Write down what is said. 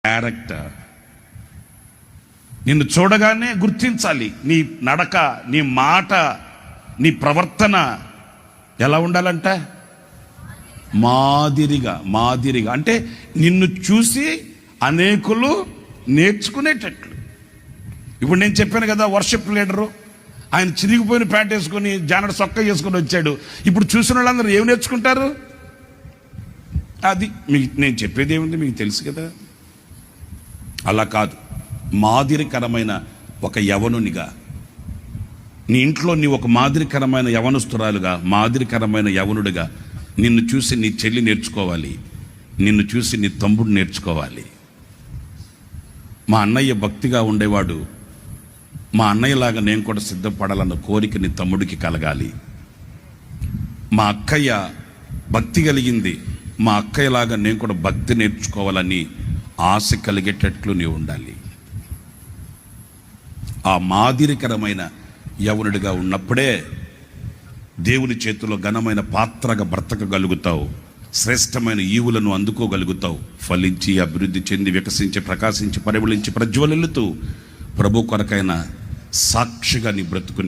Character. నిన్ను చూడగానే గుర్తించాలి. నీ నడక, నీ మాట, నీ ప్రవర్తన ఎలా ఉండాలంట? మాదిరిగా అంటే నిన్ను చూసి అనేకులు నేర్చుకునేటట్లు. ఇప్పుడు నేను చెప్పాను కదా, వర్షిప్ లీడరు ఆయన చిరిగిపోయిన ప్యాంట్ వేసుకొని జానడు సొక్క వేసుకొని వచ్చాడు. ఇప్పుడు చూసిన వాళ్ళందరూ ఏమి నేర్చుకుంటారు? అది నేను చెప్పేది ఏముంది మీకు తెలుసు కదా. అలా కాదు, మాదిరికరమైన ఒక యవనునిగా, నీ ఇంట్లో నీ ఒక మాదిరికరమైన యవనస్తురాలుగా, మాదిరికరమైన యవనుడిగా నిన్ను చూసి నీ చెల్లి నేర్చుకోవాలి, నిన్ను చూసి నీ తమ్ముడు నేర్చుకోవాలి. మా అన్నయ్య భక్తిగా ఉండేవాడు, మా అన్నయ్యలాగా నేను కూడా సిద్ధపడాలన్న కోరిక నీ తమ్ముడికి కలగాలి. మా అక్కయ్య భక్తి కలిగింది, మా అక్కయ్యలాగా నేను కూడా భక్తి నేర్చుకోవాలని ఆశ కలిగేటట్లు నీవు ఉండాలి. ఆ మాదిరికరమైన యవనుడిగా ఉన్నప్పుడే దేవుని చేతిలో ఘనమైన పాత్రగా బ్రతకగలుగుతావు, శ్రేష్టమైన ఈవులను అందుకోగలుగుతావు. ఫలించి అభివృద్ధి చెంది వికసించి ప్రకాశించి పరిమళించి ప్రజ్వలిల్లుతూ ప్రభు కొరకైన సాక్షిగా నీ బ్రతుకు